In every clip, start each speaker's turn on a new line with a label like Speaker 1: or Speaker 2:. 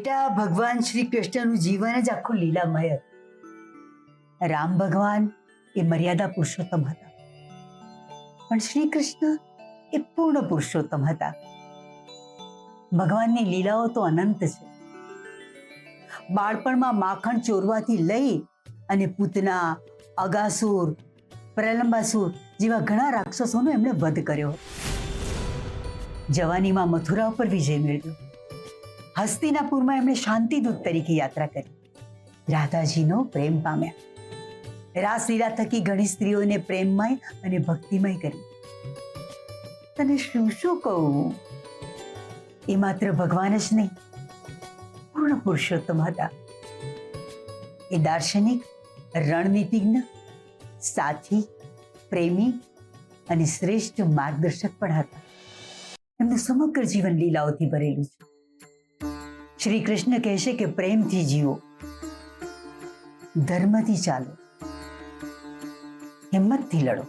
Speaker 1: બેટા ભગવાન શ્રી કૃષ્ણનું જીવન જ આખું લીલામય હતું। રામ ભગવાન એ મર્યાદા પુરુષોત્તમ હતા, પણ શ્રી કૃષ્ણ એ પૂર્ણ પુરુષોત્તમ હતા। ભગવાનની લીલાઓ તો અનંત છે। બાળપણમાં માખણ ચોરવાથી લઈ અને પૂતના, અગાસુર, પ્રલંબાસુર જેવા ઘણા રાક્ષસોનો એમણે વધ કર્યો। જવાનીમાં મથુરા ઉપર વિજય મેળવ્યો। હસ્તિનાપુરમાં એમણે શાંતિદૂત તરીકે યાત્રા કરી, રાધાજીનો પ્રેમ પામ્યા। રાસલીલા થકી ઘણી સ્ત્રીઓને પ્રેમમય અને ભક્તિમય કરી। તને શું શું કહું, એ માત્ર ભગવાન જ નહીં, પૂર્ણ પુરુષોત્તમ હતા। એ દાર્શનિક, રણનીતિજ્ઞ, સાથી, પ્રેમી અને શ્રેષ્ઠ માર્ગદર્શક પણ હતા। એમનું સમગ્ર જીવન લીલાઓથી ભરેલું છે। શ્રી કૃષ્ણ કહેશે કે પ્રેમથી જીવો, ધર્મથી ચાલો, હિંમતથી લડો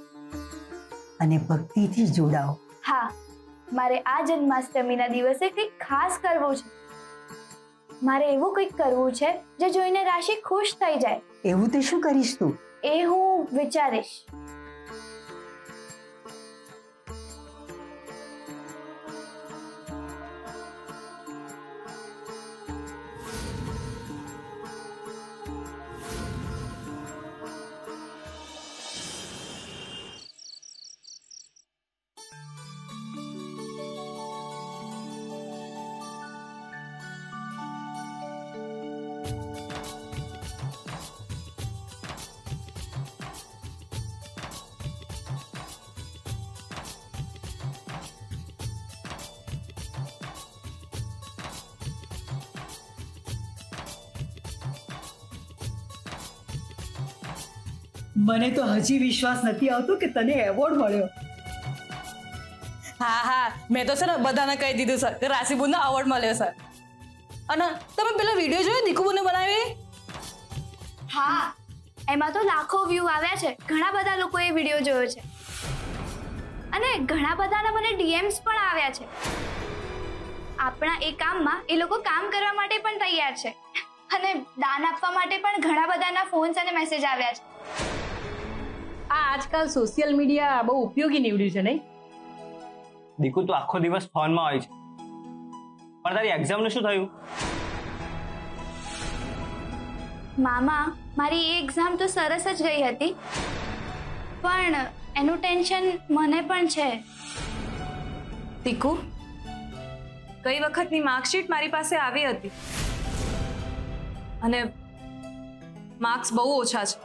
Speaker 1: અને ભક્તિથી જોડાઓ।
Speaker 2: હા, મારે આ જન્માષ્ટમીના દિવસે કંઈક ખાસ કરવું છે। મારે એવું કંઈક કરવું છે જે જોઈને રાશિ ખુશ થઈ જાય।
Speaker 1: એવું તે શું કરીશ તું?
Speaker 2: એ હું વિચારીશ।
Speaker 1: મને તો હજી વિશ્વાસ નથી આવતો કે તને એવોર્ડ મળ્યો।
Speaker 3: હા હા, મેં તો છે ને બધાને કહી દીધું સર કે રાશિબુનને અવોર્ડ મળ્યો સર। અને તમે પેલા વિડીયો જોયો દીકુબુને બનાવી?
Speaker 2: હા, એમાં તો લાખો વ્યૂ આવ્યા છે। ઘણા બધા લોકોએ વિડીયો જોયો છે અને ઘણા બધાના મને ડીએમ્સ પણ આવ્યા છે। આપણા એ કામમાં એ લોકો કામ કરવા માટે પણ તૈયાર છે અને દાન આપવા માટે પણ ઘણા બધાના ફોન્સ અને મેસેજ આવ્યા છે।
Speaker 4: આ આજકાલ સોશિયલ મીડિયા બહુ ઉપયોગી નીવડ્યું છે નહીં?
Speaker 5: દીકુ તું આખો દિવસ ફોનમાં હોય છે, પણ તારી એક્ઝામનું શું થયું?
Speaker 2: મામા, મારી એ એક્ઝામ તો સરસ જ ગઈ હતી, પણ એનું ટેન્શન મને પણ છે।
Speaker 3: દીકુ, ગઈ વખતની માર્કશીટ મારી પાસે આવી હતી અને માર્ક્સ બહુ ઓછા છે,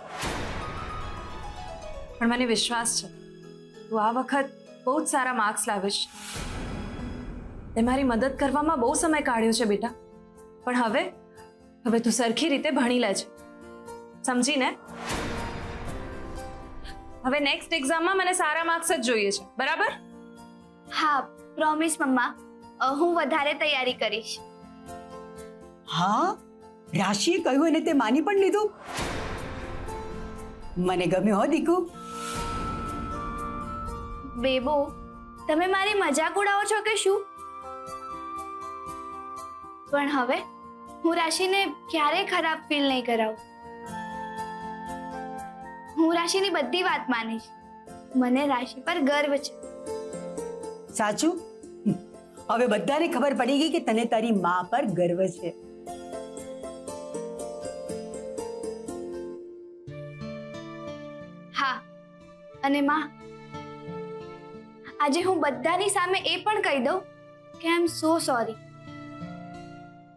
Speaker 3: પણ મને વિશ્વાસ છે તું આ વખત બહુ જ સારા માર્ક્સ લાવીશ। તે મારી મદદ કરવામાં બહુ સમય કાઢ્યો છે બેટા, પણ હવે તું સરખી રીતે ભણી લેજે, સમજીને? હવે નેક્સ્ટ એક્ઝામમાં મને સારા માર્ક્સ જ જોઈએ છે, બરાબર?
Speaker 2: હા, પ્રોમિસ મમ્મા, હું વધારે તૈયારી કરીશ।
Speaker 1: હા, રાશિએ કહ્યું અને તે માની પણ લીધું। મને ગમ્યું હો દીકુ।
Speaker 2: બેબો, તમે મારી મજાક ઉડાવો છો કે શું? પણ હવે હું રાશિને ક્યારેય ખરાબ ફીલ નહીં કરાવું। હું રાશિની બધી વાત માનીશ। મને રાશિ પર ગર્વ છે।
Speaker 1: સાચું? હવે બધાને ખબર પડી ગઈ કે તને તારી મા પર ગર્વ છે।
Speaker 2: હા, અને માં, આજે હું બધાની સામે એ પણ કહી દઉં કે આઈ એમ સો સોરી।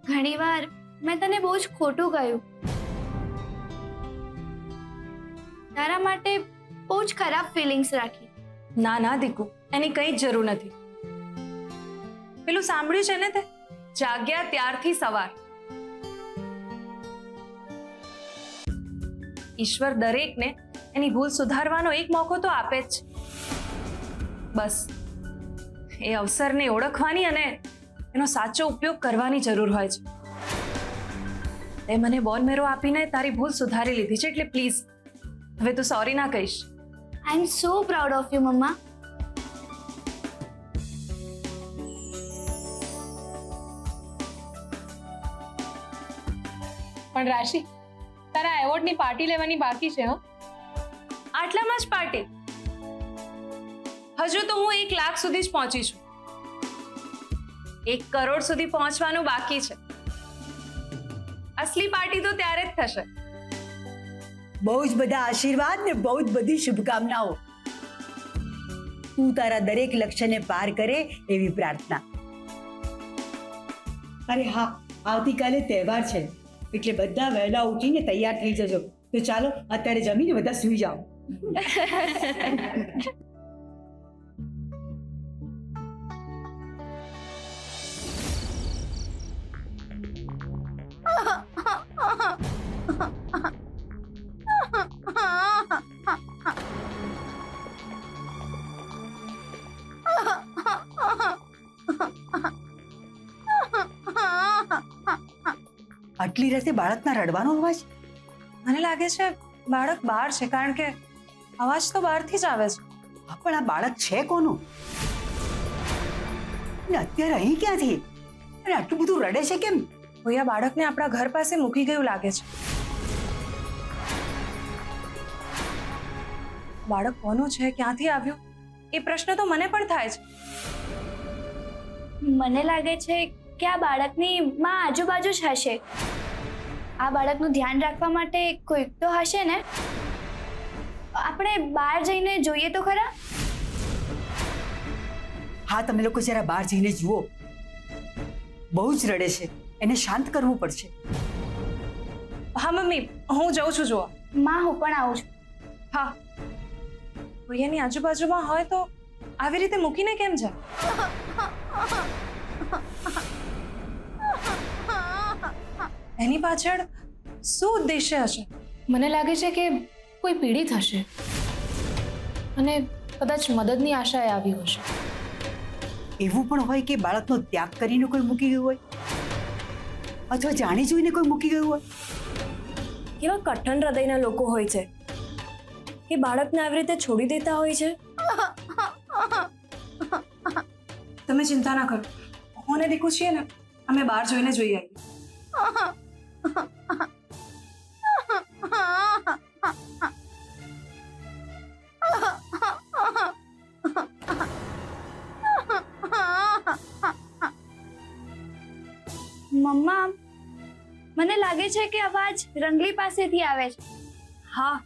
Speaker 2: ઘણીવાર મેં તને બહુ જ ખોટું કહ્યું, તારા માટે બહુ જ ખરાબ ફિલિંગ્સ રાખી।
Speaker 3: ના ના દીકુ, એની કંઈ જ જરૂર નથી। પેલું સાંભળ્યું છે ને તે, જાગ્યા ત્યારથી સવાર। ઈશ્વર દરેકને એની ભૂલ સુધારવાનો એક મોકો તો આપે જ છે। બસ એ અવસરને ઓળખવાની અને એનો સાચો ઉપયોગ કરવાની જરૂર હોય છે। તે મને બોન મેરો આપીને તારી ભૂલ સુધારી લીધી છે, એટલે પ્લીઝ હવે તું સોરી ના કહીશ।
Speaker 2: આઈ એમ સો પ્રાઉડ ઓફ યુ મમ્મા।
Speaker 4: પણ રાશિ, તારા એવોર્ડની પાર્ટી લેવાની બાકી છે.
Speaker 3: આટલામાં જ પાર્ટી? હજુ તો હું 1 લાખ સુધી જ પહોંચી છું. 1 કરોડ સુધી પહોંચવાનું બાકી છે. અસલી પાર્ટી તો ત્યારે જ થશે.
Speaker 1: બહુ જ બધા આશીર્વાદ ને બહુ જ બધી શુભકામનાઓ. તું તારા દરેક લક્ષ્યને પાર કરે એવી પ્રાર્થના. અરે હા, આવતીકાલે તહેવાર છે એટલે બધા વહેલા ઉઠીને તૈયાર થઈ જજો. તો ચાલો અત્યારે જમીને બધા સૂઈ જાઓ. આટલી રાતે બાળકના રડવાનો અવાજ?
Speaker 3: મને લાગે છે બાળક બહાર છે, કારણ કે અવાજ તો બહારથી જ આવે છે.
Speaker 1: હા, પણ આ બાળક છે કોનું? અને અત્યારે અહીં ક્યાંથી? અને આટલું બધું રડે છે કેમ?
Speaker 3: કોઈ આ બાળકને આપણા ઘર પાસે મૂકી ગયું લાગે છે. બાળક કોનું છે, ક્યાંથી આવ્યું, એ પ્રશ્ન તો મને પણ થાય છે.
Speaker 2: મને લાગે છે કે આ બાળકની માં આજુબાજુ જ હશે. આ બાળકનું ધ્યાન રાખવા માટે કોઈક તો હશે ને. આપણે બહાર જઈને જોઈએ તો ખરા.
Speaker 1: હા, તમે લોકો જરા બહાર જઈને જુઓ. બહુ જ રડે છે, એને શાંત કરવું પડશે.
Speaker 3: હા મમ્મી, હું જઉં છું જોવા.
Speaker 2: માં, હું પણ આવું છું.
Speaker 3: હા, કોઈ એની આજુબાજુમાં હોય તો આવી રીતે મૂકીને કેમ જાય? એની પાછળ શું ઉદ્દેશ્ય હશે?
Speaker 4: મને લાગે છે કે કોઈ પીડિત હશે અને કદાચ મદદની આશાએ આવ્યું હશે.
Speaker 1: એવું પણ હોય કે બાળકનો ત્યાગ કરીને કોઈ મૂકી ગયું હોય, અથવા જાણી જોઈને કોઈ મૂકી ગયું હોય.
Speaker 6: કેવા કઠણ હૃદયના લોકો હોય છે કે બાળકને આવી રીતે છોડી દેતા હોય છે.
Speaker 3: તમે ચિંતા ના કરો, હું અને દીકુ છીએ ને, અમે બહાર જોઈને જોઈ આવીએ.
Speaker 2: મમ્મા, મને લાગે છે કે અવાજ રંગલી પાસેથી આવે છે.
Speaker 3: હા,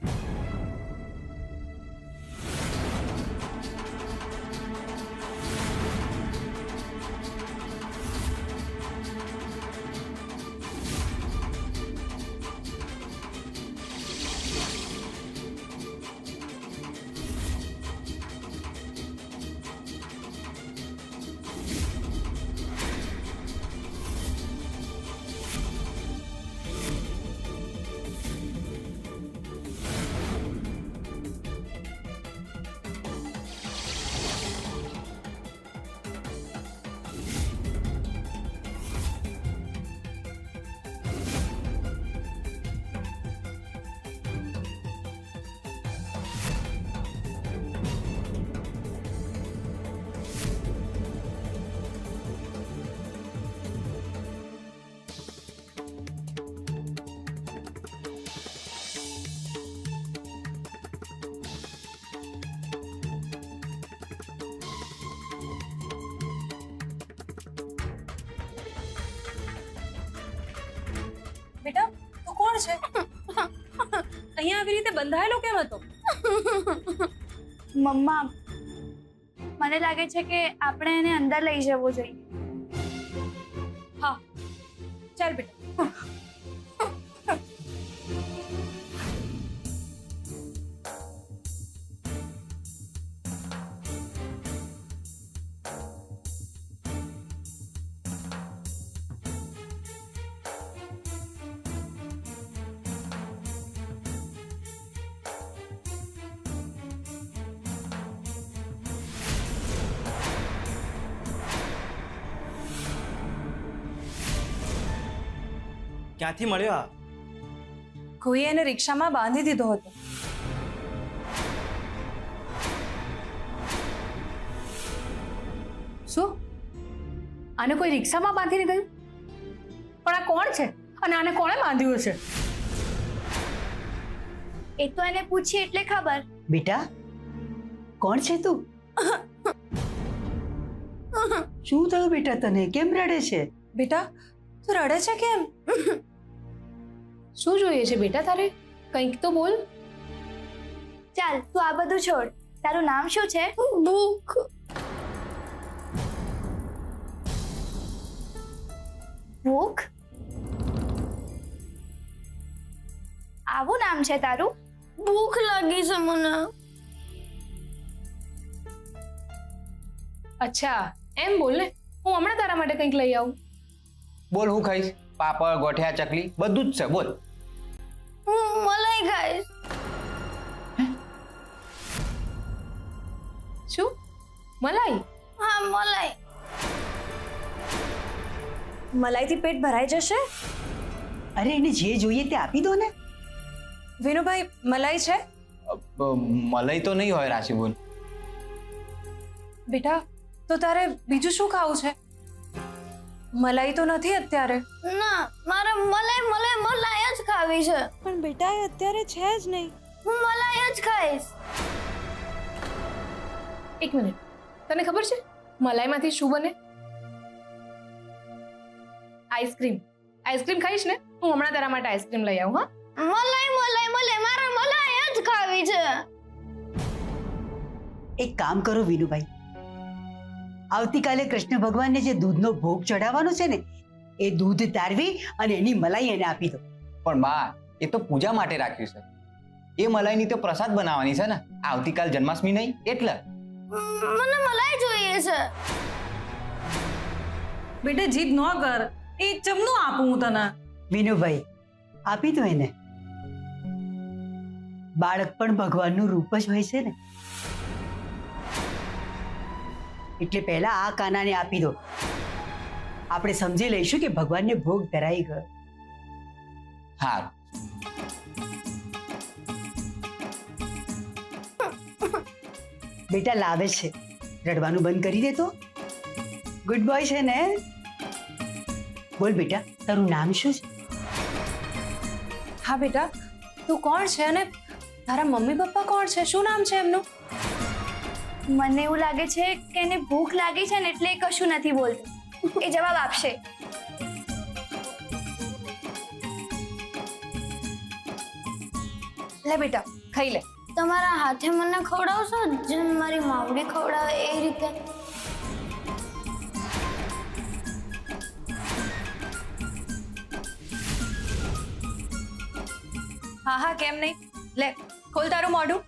Speaker 3: બેટા તું કોણ છે? અહીંયા આવી રીતે બંધાયેલો કેમ હતો?
Speaker 2: મમ્મા, મને લાગે છે કે આપણે એને અંદર લઈ જવો જોઈએ.
Speaker 3: હા, ચાલ બેટા.
Speaker 5: ક્યાંથી મળ્યો આ?
Speaker 3: કોઈએ એને રિક્ષામાં બાંધી દીધો હતો.
Speaker 4: શું? આને કોઈ રિક્ષામાં બાંધીને ગયું? પણ આ કોણ છે અને આને કોણે બાંધ્યું છે?
Speaker 2: એ તો એને પૂછી એટલે ખબર.
Speaker 1: બેટા કોણ છે તું? શું થયું બેટા તને? કેમ રડે છે?
Speaker 3: બેટા તું રડે છે કેમ?
Speaker 4: શું જોઈએ છે બેટા તારે? કંઈક તો બોલ.
Speaker 2: ચાલ તું આ બધું છોડ. તારું નામ શું છે? ભૂખ. ભૂખ? આવું નામ છે તારું? ભૂખ લાગી છે મને.
Speaker 4: અચ્છા એમ બોલ ને, હું હમણાં તારા માટે કંઈક લઈ આવું.
Speaker 7: બોલ હું ખાઈશ? પાપડ, ગોઠિયા, ચકલી બધું જ છે. બોલ.
Speaker 2: હું મલાઈ ખાઈશ.
Speaker 4: શું? મલાઈ?
Speaker 2: હા મલાઈ.
Speaker 6: મલાઈથી પેટ ભરાઈ જશે?
Speaker 1: અરે એને જે જોઈએ તે આપી દો ને.
Speaker 3: વિનુભાઈ મલાઈ છે?
Speaker 7: મલાઈ તો નહીં હોય રાશિબોન.
Speaker 3: બેટા તો તારે બીજું શું ખાવું છે? મલાઈ તો નથી અત્યારે.
Speaker 2: ના મારે મલાઈ મલાઈ મલાઈ જ ખાવી છે.
Speaker 6: પણ બેટા એ અત્યારે છે જ નહીં.
Speaker 2: હું મલાઈ જ ખાઈશ.
Speaker 4: એક મિનિટ, તને ખબર છે મલાઈમાંથી શું બને? આઈસ્ક્રીમ. આઈસ્ક્રીમ ખાઈશ ને, હું હમણાં તારા માટે આઈસ્ક્રીમ લઈ આવું. હા
Speaker 2: મલાઈ મલાઈ મલાઈ મારે મલાઈ જ ખાવી છે.
Speaker 1: એક કામ કરો વિનુભાઈ, આવતીકાલે કૃષ્ણ ભગવાનને જે દૂધનો ભોગ ચડાવવાનો છે ને, એ દૂધ તારવી અને એની મલાઈ એને આપી દો.
Speaker 7: પણ બા એ તો પૂજા માટે રાખ્યું છે. એ મલાઈની તો પ્રસાદ બનાવવાની છે ને. આવતીકાલ જન્માષ્ટમી નહીં એટલે.
Speaker 2: મને મલાઈ જોઈએ છે.
Speaker 8: બેટા જીદ ન કર. એ ચમનું આપું હું તને.
Speaker 1: વિનુભાઈ આપી દો એને. બાળક પણ ભગવાનનું રૂપ જ હોય છે ને, એટલે પહેલા આ કાનાને આપી દો. આપણે સમજી લઈશું કે ભગવાનને ભોગ ધરાઈ ગયો.
Speaker 7: હારું.
Speaker 1: બેટા લાવે છે, રડવાનું બંધ કરી દે તો. ગુડ બોય છે ને. બોલ બેટા તારું નામ શું છે?
Speaker 3: હા બેટા તું કોણ છે અને તારા મમ્મી પપ્પા કોણ છે? શું નામ છે એમનું?
Speaker 2: મને એવું લાગે છે કે એને ભૂખ લાગી છે ને એટલે એ કશું નથી બોલતું. એ જવાબ આપશે.
Speaker 3: લે બેટા ખાઈ લે.
Speaker 2: તમારા હાથે મને ખવડાવશો જેમ મારી માવડી ખવડાવે એ રીતે?
Speaker 3: હા હા કેમ નહીં. લે ખોલ તારું મોઢું.